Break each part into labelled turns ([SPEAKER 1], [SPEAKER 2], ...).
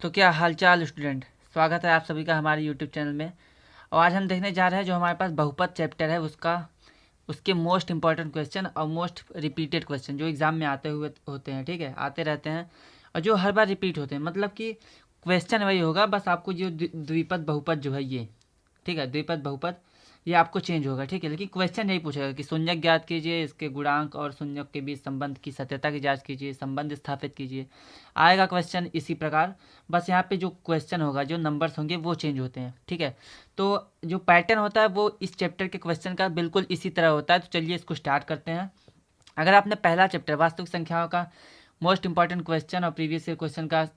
[SPEAKER 1] तो क्या हालचाल स्टूडेंट, स्वागत है आप सभी का हमारे यूट्यूब चैनल में। और आज हम देखने जा रहे हैं जो हमारे पास बहुपद चैप्टर है उसका उसके मोस्ट इंपॉर्टेंट क्वेश्चन और मोस्ट रिपीटेड क्वेश्चन जो एग्ज़ाम में आते हुए होते हैं, ठीक है, आते रहते हैं और जो हर बार रिपीट होते हैं। मतलब कि क्वेश्चन वही होगा, बस आपको जो द्विपद बहुपद जो है ये, ठीक है, द्विपद बहुपद ये आपको चेंज होगा, ठीक है, लेकिन क्वेश्चन यही पूछेगा कि शून्यक ज्ञात कीजिए, इसके गुणांक और शून्यक के बीच संबंध की सत्यता की जांच कीजिए, संबंध स्थापित कीजिए। आएगा क्वेश्चन इसी प्रकार। बस यहाँ पे जो क्वेश्चन होगा, जो नंबर्स होंगे वो चेंज होते हैं, ठीक है। तो जो पैटर्न होता है वो इस चैप्टर के क्वेश्चन का बिल्कुल इसी तरह होता है। तो चलिए इसको स्टार्ट करते हैं। अगर आपने पहला चैप्टर वास्तविक संख्याओं का मोस्ट इंपॉर्टेंट क्वेश्चन और प्रीवियस ईयर क्वेश्चन का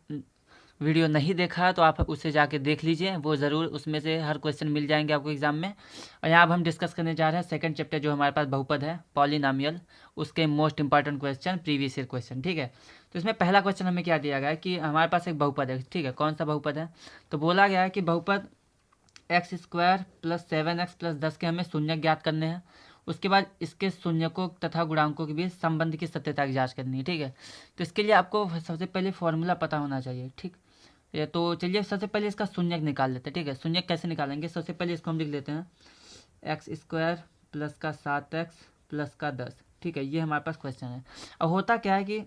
[SPEAKER 1] वीडियो नहीं देखा है तो आप उसे जाके देख लीजिए, वो ज़रूर उसमें से हर क्वेश्चन मिल जाएंगे आपको एग्जाम में। और यहाँ अब हम डिस्कस करने जा रहे हैं सेकंड चैप्टर जो हमारे पास बहुपद है, पॉलिनॉमियल, उसके most important question, previous year question, ठीक है। तो इसमें पहला क्वेश्चन हमें क्या दिया गया है कि हमारे पास एक बहुपद है, ठीक है। कौन सा बहुपद है? तो बोला गया है कि बहुपद x square plus 7x plus 10 के हमें शून्यक ज्ञात करने हैं। उसके बाद इसके शून्यकों तथा गुणांकों के बीच संबंध की सत्यता की जांच करनी है, ठीक है। तो इसके लिए आपको सबसे पहले फॉर्मूला पता होना चाहिए, ठीक। ये तो चलिए सबसे पहले इसका शून्यक निकाल लेते हैं, ठीक है। शून्यक कैसे निकालेंगे? सबसे पहले इसको हम लिख लेते हैं एक्स स्क्वायर प्लस का 7x प्लस का 10, ठीक है। ये हमारे पास क्वेश्चन है। अब होता क्या है कि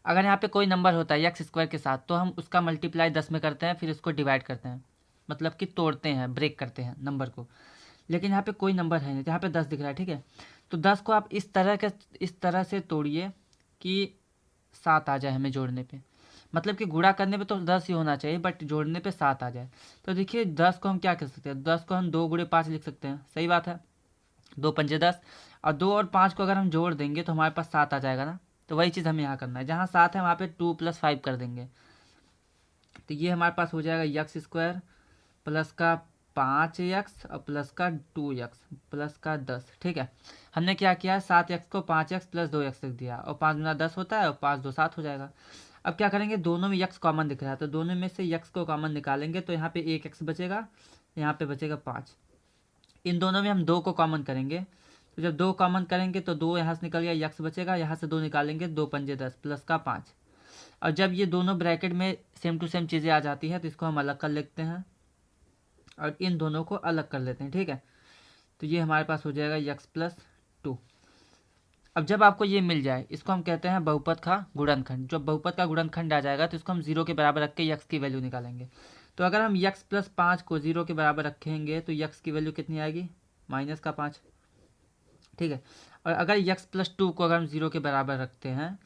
[SPEAKER 1] अगर यहाँ पे कोई नंबर होता है एक्स स्क्वायर के साथ तो हम उसका मल्टीप्लाई 10 में करते हैं, फिर उसको डिवाइड करते हैं, मतलब कि तोड़ते हैं, ब्रेक करते हैं नंबर को। लेकिन यहाँ पे कोई नंबर है नहीं, तो यहाँ पे 10 दिख रहा है, ठीक है। तो 10 को आप इस तरह से तोड़िए कि 7 आ जाए हमें जोड़ने पे। मतलब कि गुणा करने पे तो 10 ही होना चाहिए, बट जोड़ने पे 7 आ जाए। तो देखिए 10 को हम क्या कर सकते हैं, 10 को हम 2 गुणे 5 लिख सकते हैं, सही बात है, 2 पंजे 10। और 2 और 5 को अगर हम जोड़ देंगे तो हमारे पास 7 आ जाएगा ना। तो वही चीज़ हमें यहाँ करना है, जहाँ 7 है वहाँ पे 2 + 5 कर देंगे। तो ये हमारे पास हो जाएगा एक्स स्क्वायर प्लस का 5x और प्लस का 2x प्लस का 10, ठीक है। हमने क्या किया, 7x को 5x प्लस 2x लिख दिया, और 5 गुना 10 होता है और 5 2 7 हो जाएगा। अब क्या करेंगे, दोनों में x कॉमन दिख रहा है तो दोनों में से x को कॉमन निकालेंगे, तो यहाँ पे एक x बचेगा, यहाँ पे बचेगा 5। इन दोनों में हम 2 को कॉमन करेंगे, तो जब 2 कॉमन करेंगे तो 2 यहाँ से निकल गया, x बचेगा, यहाँ से 2 निकालेंगे, 2 पंजे 10 प्लस का 5। और जब ये दोनों ब्रैकेट में सेम टू सेम चीज़ें आ जाती हैं तो इसको हम अलग कर लेते हैं और इन दोनों को अलग कर लेते हैं, ठीक है। तो ये हमारे पास हो जाएगा x+2। अब जब आपको ये मिल जाए, इसको हम कहते हैं बहुपद का गुणनखंड। जब बहुपद का गुणनखंड आ जाएगा तो इसको हम 0 के बराबर रख के x की वैल्यू निकालेंगे। तो अगर हम x+5 को 0 के बराबर रखेंगे तो x की वैल्यू कितनी आएगी, -5, ठीक है। और अगर x+2 को अगर हम 0 के बराबर रखते हैं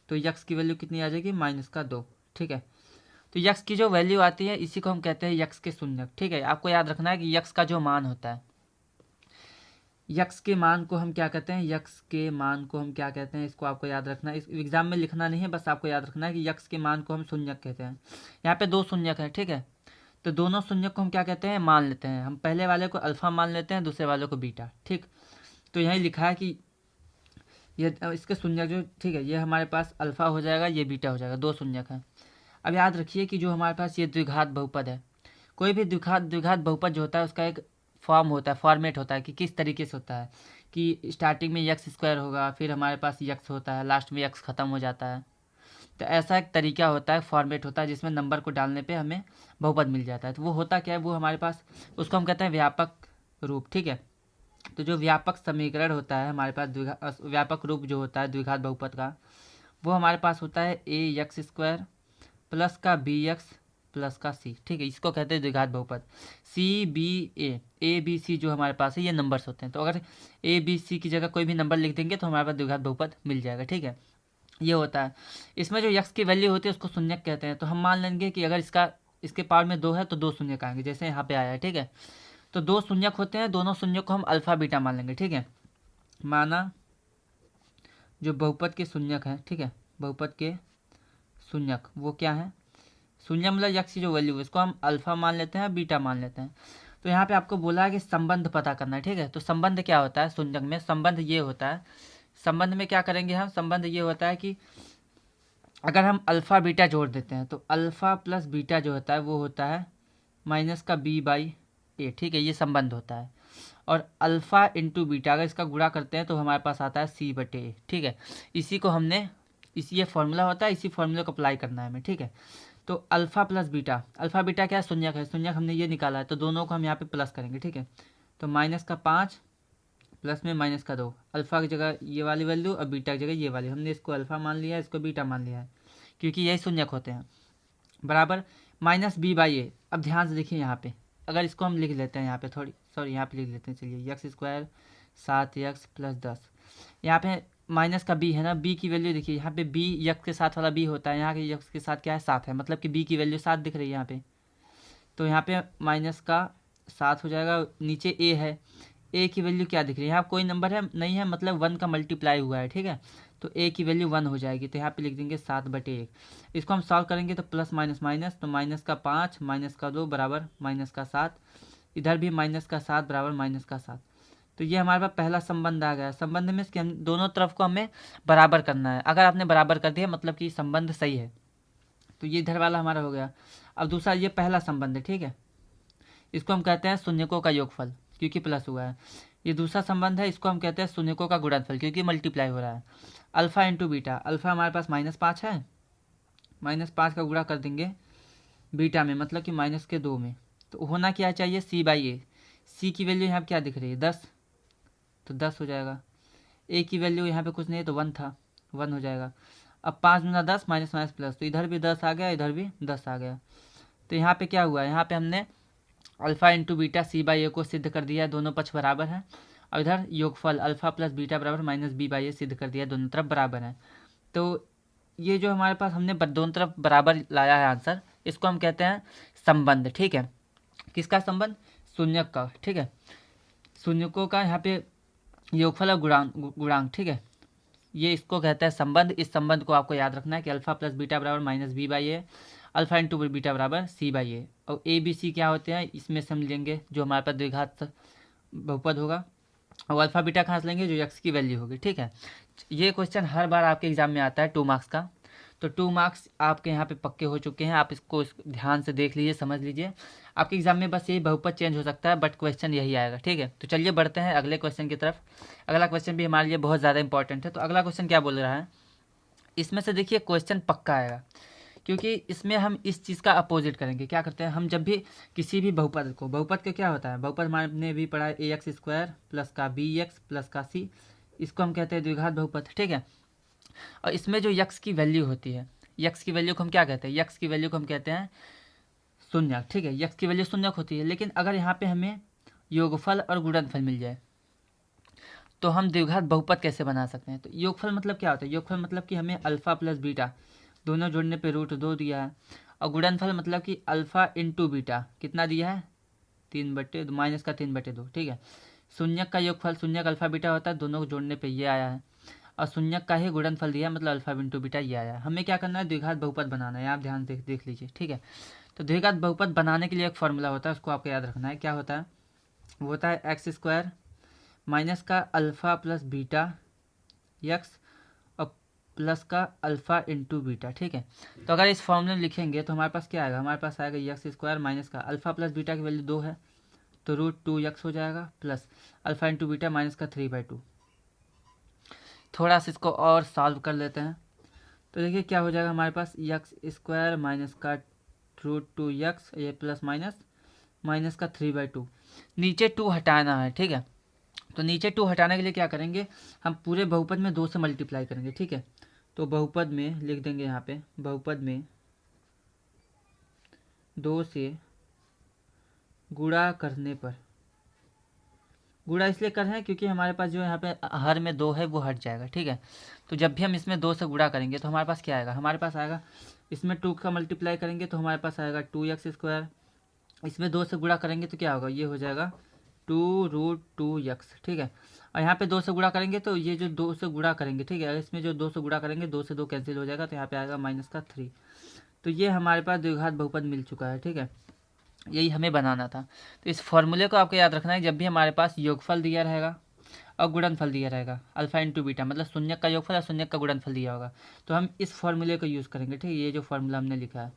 [SPEAKER 1] तो x की वैल्यू कितनी आ जाएगी, -2, ठीक है। तो यक्स की जो वैल्यू आती है इसी को हम कहते हैं यक्स के शून्यक, ठीक है। आपको याद रखना है कि यक्स का जो मान होता है, यक्स के मान को हम क्या कहते हैं, यक्स के मान को हम क्या कहते हैं, इसको आपको याद रखना है। इस एग्जाम में लिखना नहीं है, बस आपको याद रखना है कि यक्स के मान को हम शून्यक कहते हैं। यहाँ पे 2 शून्यक है, ठीक है। तो दोनों शून्यक को हम क्या कहते हैं, मान लेते हैं। हम पहले वाले को अल्फा मान लेते हैं, दूसरे वाले को बीटा, ठीक। तो यही लिखा है कि ये इसके शून्यक जो, ठीक है, ये हमारे पास अल्फा हो जाएगा, ये बीटा हो जाएगा, 2 शून्यक है। अब याद रखिए कि जो हमारे पास ये द्विघात बहुपद है, कोई भी द्विघात बहुपद जो होता है उसका एक फॉर्म होता है, फॉर्मेट होता है कि किस तरीके से होता है, कि स्टार्टिंग में एक्स स्क्वायर होगा, फिर हमारे पास एक्स होता है, लास्ट में एक्स ख़त्म हो जाता है। तो ऐसा एक तरीका होता है, फॉर्मेट होता है, जिसमें नंबर को डालने पे हमें बहुपद मिल जाता है। तो वो होता क्या है, वो हमारे पास, उसको हम कहते हैं व्यापक रूप, ठीक है। तो जो व्यापक समीकरण होता है हमारे पास, व्यापक रूप जो होता है द्विघात बहुपद का, वो हमारे पास होता है ax² प्लस का bx प्लस का c, ठीक है। इसको कहते हैं द्विघात बहुपद। a b c जो हमारे पास है ये नंबर्स होते हैं, तो अगर a b c की जगह कोई भी नंबर लिख देंगे तो हमारे पास द्विघात बहुपद मिल जाएगा, ठीक है। ये होता है। इसमें जो x की वैल्यू होती है उसको शून्यक कहते हैं। तो हम मान लेंगे कि अगर इसके पावर में 2 है तो 2 शून्यक आएंगे, जैसे यहाँ पे आया है, ठीक है। तो 2 शून्यक होते हैं, दोनों शून्यक को हम अल्फा बीटा मान लेंगे, ठीक है। माना जो बहुपद के शून्यक हैं, ठीक है, बहुपद के शून्यक वो क्या है, शून्य मतलब यक्स की जो वैल्यू है इसको हम अल्फा मान लेते हैं, बीटा मान लेते हैं। तो यहाँ पे आपको बोला है कि संबंध पता करना है, ठीक है। तो संबंध क्या होता है शून्यक में, संबंध ये होता है, संबंध में क्या करेंगे हम, संबंध ये होता है कि अगर हम अल्फ़ा बीटा जोड़ देते हैं तो अल्फ़ा प्लस बीटा जो होता है वो होता है -b/a, ठीक है, ये संबंध होता है। और अल्फ़ा इंटू बीटा अगर इसका गुणा करते हैं तो हमारे पास आता है c/a, ठीक है। इसी को हमने, इसी ये फॉर्मूला होता है, इसी फॉर्मूले को अप्लाई करना है हमें, ठीक है। तो alpha plus beta, alpha beta क्या है, शून्यक है, शून्यक हमने ये निकाला है, तो दोनों को हम यहाँ पे प्लस करेंगे, ठीक है। तो -5 प्लस में -2, अल्फ़ा की जगह ये वाली वैल्यू और बीटा की जगह ये वाली, हमने इसको अल्फ़ा मान लिया है, इसको बीटा मान लिया है, क्योंकि यही शून्यक होते हैं, बराबर -b/a। अब ध्यान से देखिए यहाँ पे, अगर इसको हम लिख लेते हैं यहाँ पे सॉरी यहाँ पे लिख लेते हैं, चलिए x² 7x + 10, यहाँ पे माइनस का b है ना, b की वैल्यू देखिए यहाँ पे b यक्स के साथ वाला b होता है, यहाँ के यक्स के साथ क्या है 7 है, मतलब कि b की वैल्यू 7 दिख रही है यहाँ पे, तो यहाँ पे -7 हो जाएगा, नीचे a है, a की वैल्यू क्या दिख रही है, यहाँ कोई नंबर है नहीं है, मतलब 1 का मल्टीप्लाई हुआ है, ठीक है, तो a की वैल्यू 1 हो जाएगी, तो यहाँ पे लिख देंगे 7/1। इसको हम सॉल्व करेंगे तो प्लस माइनस माइनस, तो -5 -2 बराबर -7, इधर भी -7 बराबर -7। तो ये हमारे पास पहला संबंध आ गया। संबंध में इसके दोनों तरफ को हमें बराबर करना है, अगर आपने बराबर कर दिया मतलब कि संबंध सही है, तो ये इधर वाला हमारा हो गया। अब दूसरा, ये पहला संबंध है, ठीक है, इसको हम कहते हैं शून्यकों का योगफल, क्योंकि प्लस हुआ है। ये दूसरा संबंध है, इसको हम कहते हैं शून्यकों का गुणनफल, क्योंकि मल्टीप्लाई हो रहा है। अल्फ़ा इंटू बीटा, अल्फ़ा हमारे पास -5 है, -5 का गुणा कर देंगे बीटा में, मतलब कि -2 में, तो होना क्या चाहिए c/a। c की वैल्यू यहाँ पर क्या दिख रही है 10, तो 10 हो जाएगा। a की वैल्यू यहाँ पे कुछ नहीं है, तो 1 था, 1 हो जाएगा। अब 5 × 10 माइनस माइनस प्लस, तो इधर भी 10 आ गया, इधर भी 10 आ गया। तो यहाँ पे क्या हुआ, यहाँ पे हमने अल्फ़ा इंटू बीटा c/a को सिद्ध कर दिया है, दोनों पक्ष बराबर हैं। और इधर योगफल अल्फ़ा प्लस बीटा बराबर -b/a सिद्ध कर दिया, दोनों तरफ बराबर है। तो ये जो हमारे पास हमने दोनों तरफ बराबर लाया है आंसर, इसको हम कहते हैं संबंध, ठीक है। किसका संबंध, शून्यक का, ठीक है, शून्यकों का यहाँ पे योगफल और गुणांक, ठीक है, ये इसको कहते हैं संबंध। इस संबंध को आपको याद रखना है कि अल्फ़ा प्लस बीटा बराबर -b/a, अल्फ़ा इंटू बीटा बराबर c/a, और a b c क्या होते हैं, इसमें से हम लेंगे जो हमारे पास द्विघात बहुपद होगा, और अल्फ़ा बीटा कहाँ से लेंगे, जो x की वैल्यू होगी, ठीक है। ये क्वेश्चन हर बार आपके एग्जाम में आता है 2 मार्क्स का, तो 2 मार्क्स आपके यहाँ पे पक्के हो चुके हैं, आप इसको ध्यान से देख लीजिए, समझ लीजिए। आपके एग्जाम में बस यही बहुपद चेंज हो सकता है, बट क्वेश्चन यही आएगा, ठीक है। तो चलिए बढ़ते हैं अगले क्वेश्चन की तरफ। अगला क्वेश्चन भी हमारे लिए बहुत ज़्यादा इंपॉर्टेंट है। तो अगला क्वेश्चन क्या बोल रहा है, इसमें से देखिए क्वेश्चन पक्का आएगा, क्योंकि इसमें हम इस चीज़ का अपोजिट करेंगे। क्या करते हैं हम, जब भी किसी भी बहुपद को, बहुपद का क्या होता है, बहुपद हमने भी पढ़ा है ax² प्लस का bx प्लस का c, इसको हम कहते हैं द्विघात बहुपद, ठीक है। और इसमें जो यक्स की वैल्यू होती है, यक्स की वैल्यू को हम क्या कहते हैं, यक्स की वैल्यू को हम कहते हैं शून्यक, ठीक है, यक्स की वैल्यू शून्यक होती है। लेकिन अगर यहाँ पे हमें योगफल और गुणनफल मिल जाए, तो हम द्विघात बहुपद कैसे बना सकते हैं। तो योगफल मतलब क्या होता है, योगफल मतलब कि हमें अल्फ़ा प्लस बीटा दोनों जोड़ने पे √2 दिया है, और गुणनफल मतलब कि अल्फ़ा इंटू बीटा कितना दिया है, 3/2, ठीक है। शून्यक का योगफल, शून्यक अल्फ़ा बीटा होता है, दोनों को जोड़ने पे ये आया है, और शून्यक का ही गुणनफल दिया, मतलब अल्फ़ा इंटू बीटा ये आया है। हमें क्या करना है, द्विघात बहुपद बनाना है, आप ध्यान देख लीजिए, ठीक है। तो द्विघात बहुपद बनाने के लिए एक फॉर्मूला होता है, उसको आपको याद रखना है। क्या होता है, वो होता है x² माइनस का अल्फ़ा प्लस बीटा यक्स और प्लस का अल्फ़ा इंटू बीटा, ठीक है। तो अगर इस फॉर्मूले में लिखेंगे तो हमारे पास क्या आएगा, हमारे पास आएगा x² माइनस का अल्फ़ा प्लस बीटा की वैल्यू 2 है, तो √2x हो जाएगा, plus alpha into beta minus का 3/2। थोड़ा सा इसको और सॉल्व कर लेते हैं, तो देखिए क्या हो जाएगा, हमारे पास x² माइनस का √2x, ये प्लस माइनस का 3/2, नीचे 2 हटाना है, ठीक है। तो नीचे 2 हटाने के लिए क्या करेंगे, हम पूरे बहुपद में 2 से मल्टीप्लाई करेंगे, ठीक है। तो बहुपद में लिख देंगे, यहाँ पे बहुपद में 2 से गुणा करने पर, गुणा इसलिए कर रहे हैं क्योंकि हमारे पास जो यहाँ पे हर में 2 है वो हट जाएगा, ठीक है। तो जब भी हम इसमें 2 से गुणा करेंगे तो हमारे पास क्या आएगा, हमारे पास आएगा, इसमें 2 का मल्टीप्लाई करेंगे तो हमारे पास आएगा 2x², इसमें 2 से गुणा करेंगे तो क्या होगा, ये हो जाएगा 2√2x, ठीक है। और यहाँ पे 2 से गुणा करेंगे तो ये जो 2 से गुणा करेंगे, ठीक है, इसमें जो 2 से गुणा करेंगे 2 से 2 कैंसिल हो जाएगा, तो यहाँ पे आएगा -3। तो ये हमारे पास द्विघात बहुपद मिल चुका है, ठीक है, यही हमें बनाना था। तो इस फॉर्मूले को आपको याद रखना है, जब भी हमारे पास योगफल दिया रहेगा और गुणनफल दिया रहेगा, अल्फ़ा इंटू बीटा मतलब शून्यक का योगफल और शून्यक का गुणनफल दिया होगा, तो हम इस फॉर्मूले को यूज़ करेंगे, ठीक है। ये जो फॉर्मूला हमने लिखा है,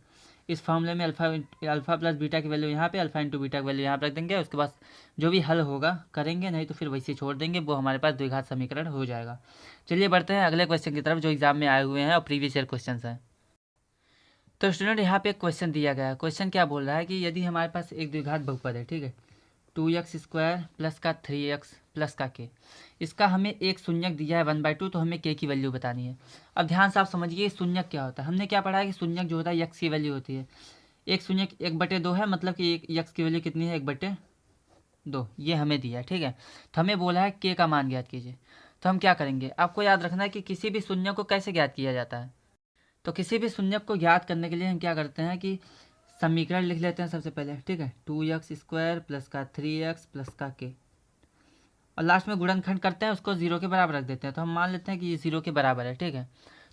[SPEAKER 1] इस फॉर्मूले में अल्फ़ा प्लस बीटा की वैल्यू यहाँ पे, अल्फ़ा इंटू बीटा की वैल्यू यहाँ पर रख देंगे, उसके बाद जो भी हल होगा करेंगे, नहीं तो फिर वैसे छोड़ देंगे, वो हमारे पास द्विघात समीकरण हो जाएगा। चलिए बढ़ते हैं अगले क्वेश्चन की तरफ, जो एग्जाम में आए हुए हैं और प्रीवियस ईयर क्वेश्चन हैं। तो स्टूडेंट यहाँ पे एक क्वेश्चन दिया गया है। क्वेश्चन क्या बोल रहा है कि यदि हमारे पास एक द्विघात बहुपद है, ठीक है, 2x² प्लस का 3x प्लस का k, इसका हमें एक शून्यक दिया है 1/2, तो हमें k की वैल्यू बतानी है। अब ध्यान से आप समझिए शून्यक क्या होता है। हमने क्या पढ़ा है कि शून्यक जो होता है x की वैल्यू होती है। एक शून्यक 1/2 है, मतलब कि एक x की वैल्यू कितनी है, 1/2, ये हमें दिया है, ठीक है। तो हमें बोला है k का मान ज्ञात कीजिए। तो हम क्या करेंगे, आपको याद रखना है कि किसी भी शून्य को कैसे ज्ञात किया जाता है। तो किसी भी शून्यक को ज्ञात करने के लिए हम क्या करते हैं कि समीकरण लिख लेते हैं सबसे पहले, ठीक है, 2x² प्लस का 3x प्लस का k, और लास्ट में गुणनखंड करते हैं, उसको 0 के बराबर रख देते हैं। तो हम मान लेते हैं कि ये 0 के बराबर है, ठीक है।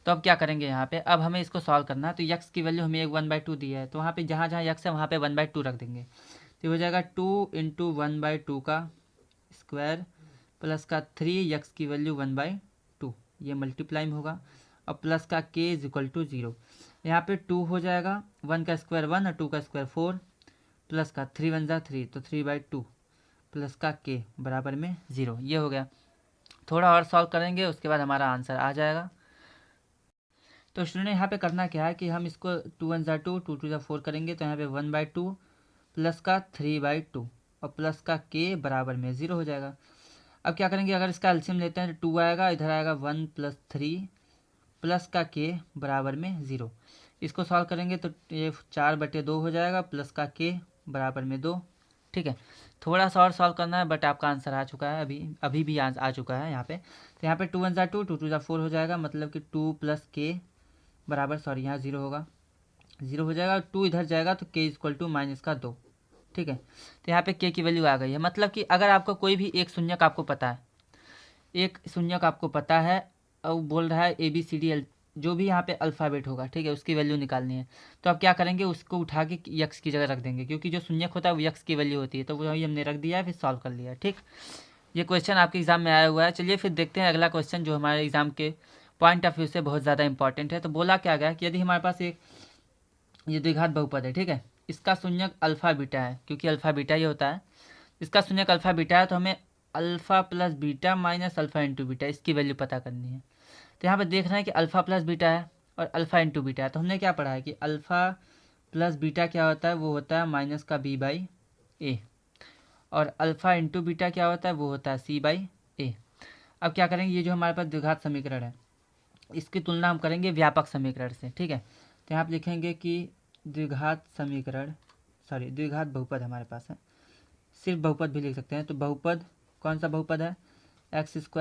[SPEAKER 1] तो अब क्या करेंगे यहाँ पे, अब हमें इसको सॉल्व करना है। तो x की वैल्यू हमें 1/2 दी है, तो वहाँ पे जहाँ जहाँ x है वहाँ पे 1/2 रख देंगे। तो हो जाएगा 2 × 1/2 का स्क्वायर प्लस का 3x की वैल्यू 1/2, ये मल्टीप्लाई में होगा, और प्लस का k = 0। यहाँ पे 2 हो जाएगा, 1 का स्क्वायर 1 और 2 का स्क्वायर 4, प्लस का 3 × 1 = 3, तो 3/2 प्लस का k बराबर में 0, ये हो गया। थोड़ा और सॉल्व करेंगे, उसके बाद हमारा आंसर आ जाएगा। तो स्टूडेंट यहाँ पे करना क्या है कि हम इसको 2 × 1 = 2, 2 × 2 = 4 करेंगे, तो यहाँ पे 1/2 प्लस का 3/2 और प्लस का k बराबर में 0 हो जाएगा। अब क्या करेंगे, अगर इसका एलसीएम लेते हैं तो 2 आएगा, इधर आएगा 1 + 3 प्लस का k बराबर में 0। इसको सॉल्व करेंगे तो ये 4/2 हो जाएगा, प्लस का k बराबर में 2, ठीक है। थोड़ा सा और सॉल्व करना है, बट आपका आंसर आ चुका है, अभी भी आ चुका है यहाँ पे। तो यहाँ पे 2 × 1 = 2, 2 × 2 = 4 हो जाएगा, मतलब कि 2 + k बराबर, सॉरी यहाँ 0 होगा, 0 हो जाएगा, 2 इधर जाएगा तो k = -2, ठीक है। तो यहाँ पे k की वैल्यू आ गई है। मतलब कि अगर आपको कोई भी एक शून्यक आपको पता है, एक शून्यक आपको पता है और बोल रहा है ABCD जो भी यहाँ पे अल्फ़ाबेट होगा, ठीक है, उसकी वैल्यू निकालनी है, तो आप क्या करेंगे, उसको उठा के यक्स की जगह रख देंगे, क्योंकि जो शून्यक होता है वो यक्स की वैल्यू होती है। तो वही हमने रख दिया है, फिर सॉल्व कर लिया, ठीक। ये क्वेश्चन आपके एग्जाम में आया हुआ है। चलिए फिर देखते हैं अगला क्वेश्चन, जो हमारे एग्जाम के पॉइंट ऑफ व्यू से बहुत ज़्यादा इंपॉर्टेंट है। तो बोला क्या गया कि यदि हमारे पास एक ये द्विघात बहुपद है, ठीक है, इसका शून्यक अल्फ़ा बीटा है, क्योंकि अल्फ़ा बीटा ये होता है, इसका शून्यक अल्फ़ा बीटा है, तो हमें alpha plus beta minus alpha into beta इसकी वैल्यू पता करनी है। तो यहाँ पर देख रहे हैं कि अल्फ़ा प्लस बीटा है और अल्फ़ा इंटू बीटा है। तो हमने क्या पढ़ा है कि अल्फ़ा प्लस बीटा क्या होता है, वो होता है -b/a, और अल्फ़ा इंटू बीटा क्या होता है, वो होता है c/a। अब क्या करेंगे, ये जो हमारे पास द्विघात समीकरण है, इसकी तुलना हम करेंगे व्यापक समीकरण से, ठीक है। तो यहाँ आप लिखेंगे कि द्विघात समीकरण, सॉरी द्विघात बहुपद हमारे पास है, सिर्फ बहुपद भी लिख सकते हैं। तो बहुपद, कौन सा बहुपद है, x² -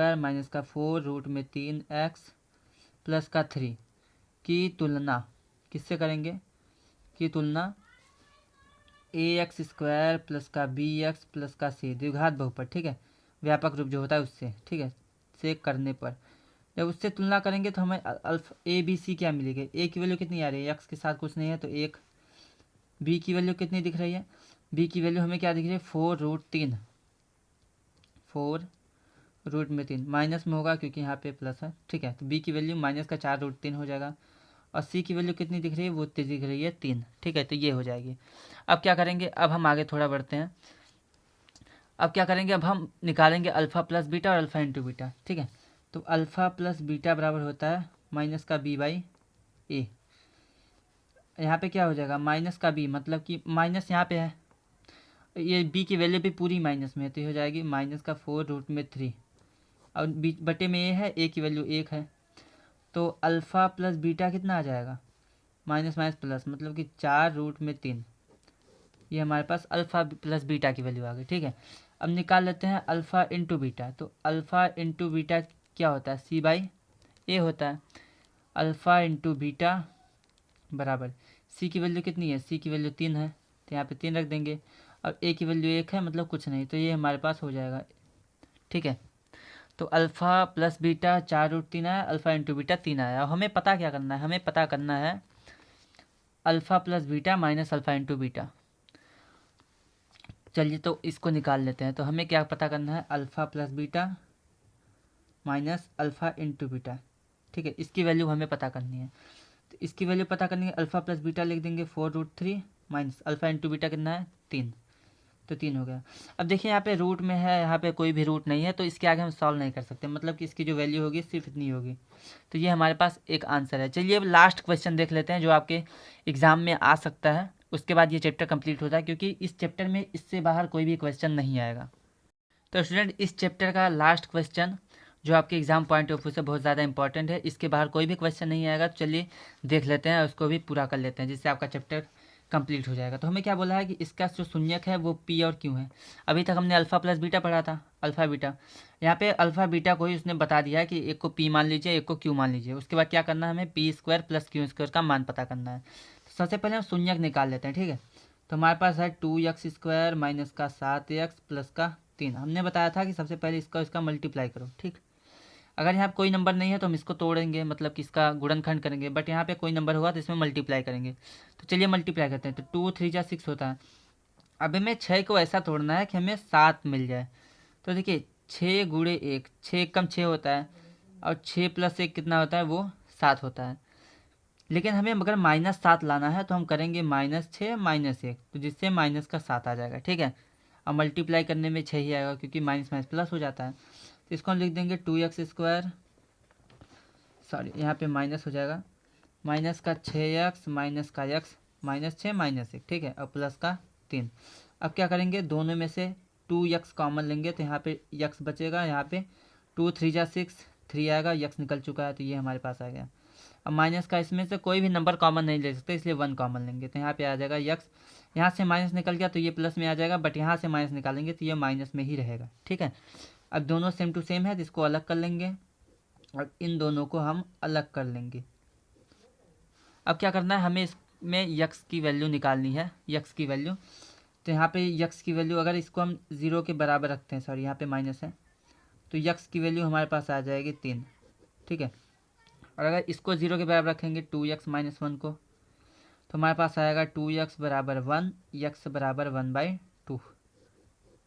[SPEAKER 1] 4 √3x प्लस का 3 की तुलना किससे करेंगे, की तुलना ax² प्लस का bx प्लस का c, द्विघात बहुपद, ठीक है, व्यापक रूप जो होता है उससे, ठीक है, से करने पर जब उससे तुलना करेंगे तो हमें अल्फ़ा ABC क्या मिलेगी, a की वैल्यू कितनी आ रही है, x के साथ कुछ नहीं है तो 1, b की वैल्यू कितनी दिख रही है, b की वैल्यू हमें क्या दिख रही है, 4√3, 4√3 माइनस में होगा क्योंकि यहाँ पे प्लस है, ठीक है। तो b की वैल्यू -4√3 हो जाएगा, और c की वैल्यू कितनी दिख रही है, वो दिख रही है 3, ठीक है। तो ये हो जाएगी। अब क्या करेंगे, अब हम आगे थोड़ा बढ़ते हैं। अब क्या करेंगे, अब हम निकालेंगे अल्फ़ा प्लस बीटा और अल्फ़ा इंटू बीटा, ठीक है। तो अल्फ़ा प्लस बीटा बराबर होता है -b/a। यहाँ पे क्या हो जाएगा, माइनस का b, मतलब कि माइनस यहाँ पे है, ये b की वैल्यू भी पूरी माइनस में है, तो ये हो जाएगी -4√3, और बटे में a है, a की वैल्यू 1 है, तो अल्फ़ा प्लस बीटा कितना आ जाएगा, माइनस माइनस प्लस, मतलब कि 4√3, ये हमारे पास अल्फ़ा प्लस बीटा की वैल्यू आ गई, ठीक है। अब निकाल लेते हैं अल्फ़ा इंटू बीटा। तो अल्फ़ा इंटू बीटा क्या होता है, c/a होता है। अल्फ़ा इंटू बीटा बराबर c की वैल्यू कितनी है, c की वैल्यू 3 है, तो यहाँ पे 3 रख देंगे, और a की वैल्यू 1 है, मतलब कुछ नहीं, तो ये हमारे पास हो जाएगा, ठीक है। तो अल्फ़ा प्लस बीटा 4√3 आया, अल्फ़ा इंटू बीटा 3 आया, और हमें पता क्या करना है, हमें पता करना है alpha plus beta minus alpha into beta. चलिए तो इसको निकाल लेते हैं। तो हमें क्या पता करना है, alpha plus beta minus alpha into beta, ठीक है, इसकी वैल्यू हमें पता करनी है। तो इसकी वैल्यू पता करनी है, अल्फ़ा प्लस बीटा लिख देंगे 4√3 माइनस अल्फ़ा इंटू बीटा कितना है 3, तो 3 हो गया। अब देखिए यहाँ पे रूट में है, यहाँ पे कोई भी रूट नहीं है, तो इसके आगे हम सॉल्व नहीं कर सकते, मतलब कि इसकी जो वैल्यू होगी सिर्फ इतनी होगी। तो ये हमारे पास एक आंसर है। चलिए अब लास्ट क्वेश्चन देख लेते हैं जो आपके एग्ज़ाम में आ सकता है, उसके बाद ये चैप्टर कंप्लीट होता है, क्योंकि इस चैप्टर में इससे बाहर कोई भी क्वेश्चन नहीं आएगा। तो स्टूडेंट इस चैप्टर का लास्ट क्वेश्चन जो आपके एग्जाम पॉइंट ऑफ व्यू से बहुत ज़्यादा इंपॉर्टेंट है, इसके बाहर कोई भी क्वेश्चन नहीं आएगा। तो चलिए देख लेते हैं, उसको भी पूरा कर लेते हैं, जिससे आपका चैप्टर कंप्लीट हो जाएगा। तो हमें क्या बोला है कि इसका जो शून्यक है वो पी और क्यू है। अभी तक हमने अल्फ़ा प्लस बीटा पढ़ा था, अल्फ़ा बीटा। यहाँ पे अल्फ़ा बीटा को ही उसने बता दिया है कि एक को पी मान लीजिए, एक को क्यू मान लीजिए। उसके बाद क्या करना है, हमें P square plus Q square का मान पता करना है। तो सबसे पहले हम शून्यक निकाल लेते हैं, ठीक है। तो हमारे पास है 2x स्क्वायर माइनस का 7x प्लस का 3। हमने बताया था कि सबसे पहले इसका मल्टीप्लाई करो, ठीक। अगर यहाँ कोई नंबर नहीं है तो हम इसको तोड़ेंगे, मतलब कि इसका गुणनखंड करेंगे, बट यहाँ पे कोई नंबर होगा तो इसमें मल्टीप्लाई करेंगे। तो चलिए मल्टीप्लाई करते हैं। तो 2 3 जा 6 होता है। अब हमें 6 को ऐसा तोड़ना है कि हमें 7 मिल जाए। तो देखिए 6 गुणे 1, 6 कम 6 होता है, और 6 प्लस 1 कितना होता है, वो 7 होता है। लेकिन हमें अगर -7 लाना है तो हम करेंगे -6 -1, तो जिससे माइनस का 7 आ जाएगा, ठीक है। अब मल्टीप्लाई करने में 6 ही आएगा, क्योंकि माइनस माइनस प्लस हो जाता है। तो इसको हम लिख देंगे 2x स्क्वायर, सॉरी यहाँ पे माइनस हो जाएगा, माइनस का 6x माइनस का x -6 -1, ठीक है, और प्लस का 3। अब क्या करेंगे, दोनों में से 2x कॉमन लेंगे, तो यहाँ पे x बचेगा, यहाँ पे 2 3 जा 6, 3 आएगा, x निकल चुका है, तो ये हमारे पास आ गया। अब माइनस का इसमें से कोई भी नंबर कॉमन नहीं ले सकते, इसलिए 1 कॉमन लेंगे, तो यहाँ पे आ जाएगा x। यहाँ से माइनस निकल गया तो ये प्लस में आ जाएगा, बट यहाँ से माइनस निकालेंगे तो ये माइनस में ही रहेगा, ठीक है। अब दोनों सेम टू सेम है, तो इसको अलग कर लेंगे, और इन दोनों को हम अलग कर लेंगे। अब क्या करना है, हमें इसमें यक्स की वैल्यू निकालनी है, यक्स की वैल्यू। तो यहाँ पे यक्स की वैल्यू अगर इसको हम 0 के बराबर रखते हैं, सॉरी यहाँ पे माइनस है, तो यक्स की वैल्यू हमारे पास आ जाएगी 3, ठीक है। और अगर इसको 0 के बराबर रखेंगे 2x माइनस 1 को, तो हमारे पास आएगा 2x बराबर 1, यक्स बराबर 1/2,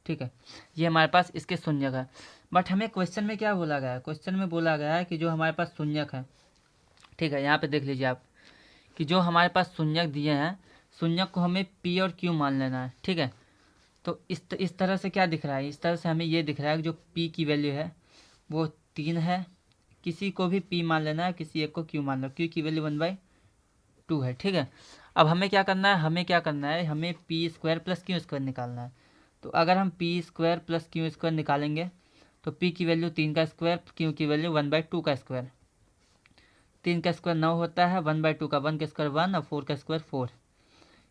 [SPEAKER 1] ठीक है। ये हमारे पास इसके शून्यक है। बट हमें क्वेश्चन में क्या बोला गया है, क्वेश्चन में बोला गया है कि जो हमारे पास शून्यक है, ठीक है, यहाँ पे देख लीजिए आप कि जो हमारे पास शून्यक दिए हैं, शून्यक को हमें पी और क्यू मान लेना है, ठीक है। तो इस तरह से क्या दिख रहा है, इस तरह से हमें ये दिख रहा है कि जो पी की वैल्यू है वो 3 है, किसी को भी पी मान लेना है, किसी एक को क्यू मान लो, क्यू की वैल्यू 1/2 है, ठीक है। अब हमें क्या करना है, हमें P square plus Q square निकालना है। तो अगर हम P square plus Q square निकालेंगे तो पी की वैल्यू 3 का स्क्वायर, क्यू की वैल्यू 1/2 का स्क्वायर। 3 का स्क्वायर 9 होता है, 1/2 का 1 का स्क्वायर 1, और 4 का स्क्वायर 4।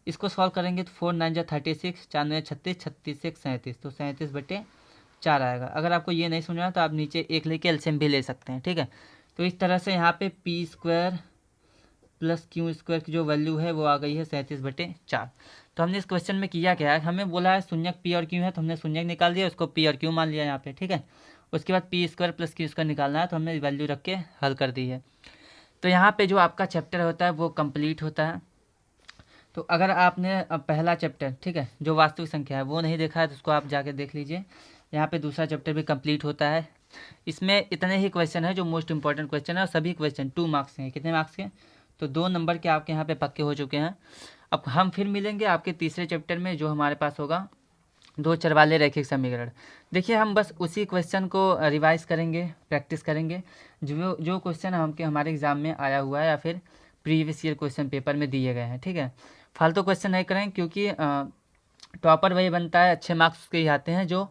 [SPEAKER 1] इसको सॉल्व करेंगे तो 4 9 जा 36, 4 9 36, 36 से 37, तो 37/4 आएगा। अगर आपको ये नहीं समझना तो आप नीचे 1 लेके एलसीएम भी ले सकते हैं, ठीक है। तो इस तरह से यहाँ पे P square plus Q square की जो वैल्यू है वो आ गई है 37/4। तो हमने इस क्वेश्चन में किया क्या है, हमें बोला है शून्यक पी और क्यू है, तो हमने शून्यक निकाल दिया, उसको पी और क्यू मान लिया यहाँ पे, ठीक है। उसके बाद P square plus Q square निकालना है, तो हमने वैल्यू रख के हल कर दी है। तो यहाँ पे जो आपका चैप्टर होता है वो कंप्लीट होता है। तो अगर आपने पहला चैप्टर, ठीक है, जो वास्तविक संख्या है वो नहीं देखा है तो उसको आप जाके देख लीजिए। यहाँ पे दूसरा चैप्टर भी कंप्लीट होता है। इसमें इतने ही क्वेश्चन है जो मोस्ट इंपॉर्टेंट क्वेश्चन है, और सभी क्वेश्चन 2 मार्क्स के हैं। कितने मार्क्स के, तो 2 नंबर के आपके यहाँ पे पक्के हो चुके हैं। अब हम फिर मिलेंगे आपके तीसरे चैप्टर में, जो हमारे पास होगा 2 चर वाले रैखिक समीकरण। देखिए हम बस उसी क्वेश्चन को रिवाइज करेंगे, प्रैक्टिस करेंगे, जो क्वेश्चन हमारे एग्ज़ाम में आया हुआ है या फिर प्रीवियस ईयर क्वेश्चन पेपर में दिए गए हैं, ठीक है। फालतू क्वेश्चन नहीं करेंगे, क्योंकि टॉपर वही बनता है, अच्छे मार्क्स उसके ही आते हैं जो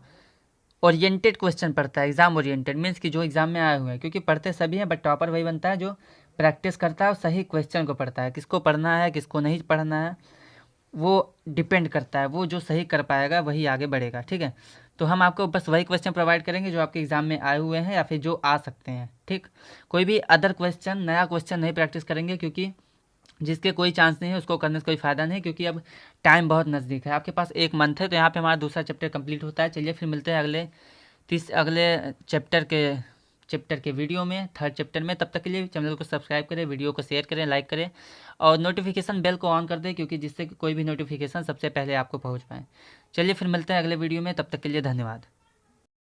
[SPEAKER 1] ओरिएंटेड क्वेश्चन पढ़ता है, एग्जाम ओरिएंटेड, मीन्स कि जो एग्जाम में आए हुए हैं। क्योंकि पढ़ते सभी हैं, बट टॉपर वही बनता है जो प्रैक्टिस करता है और सही क्वेश्चन को पढ़ता है। किसको पढ़ना है किसको नहीं पढ़ना है वो डिपेंड करता है, वो जो सही कर पाएगा वही आगे बढ़ेगा, ठीक है। तो हम आपको बस वही क्वेश्चन प्रोवाइड करेंगे जो आपके एग्जाम में आए हुए हैं या फिर जो आ सकते हैं, ठीक। कोई भी अदर क्वेश्चन, नया क्वेश्चन नहीं प्रैक्टिस करेंगे, क्योंकि जिसके कोई चांस नहीं है उसको करने से कोई फ़ायदा नहीं, क्योंकि अब टाइम बहुत नज़दीक है, आपके पास 1 मंथ है। तो यहाँ पे हमारा दूसरा चैप्टर कंप्लीट होता है। चलिए फिर मिलते हैं अगले चैप्टर के वीडियो में, थर्ड चैप्टर में। तब तक के लिए चैनल को सब्सक्राइब करें, वीडियो को शेयर करें, लाइक करें, और नोटिफिकेशन बेल को ऑन कर दें, क्योंकि जिससे कोई भी नोटिफिकेशन सबसे पहले आपको पहुँच पाए। चलिए फिर मिलते हैं अगले वीडियो में, तब तक के लिए धन्यवाद।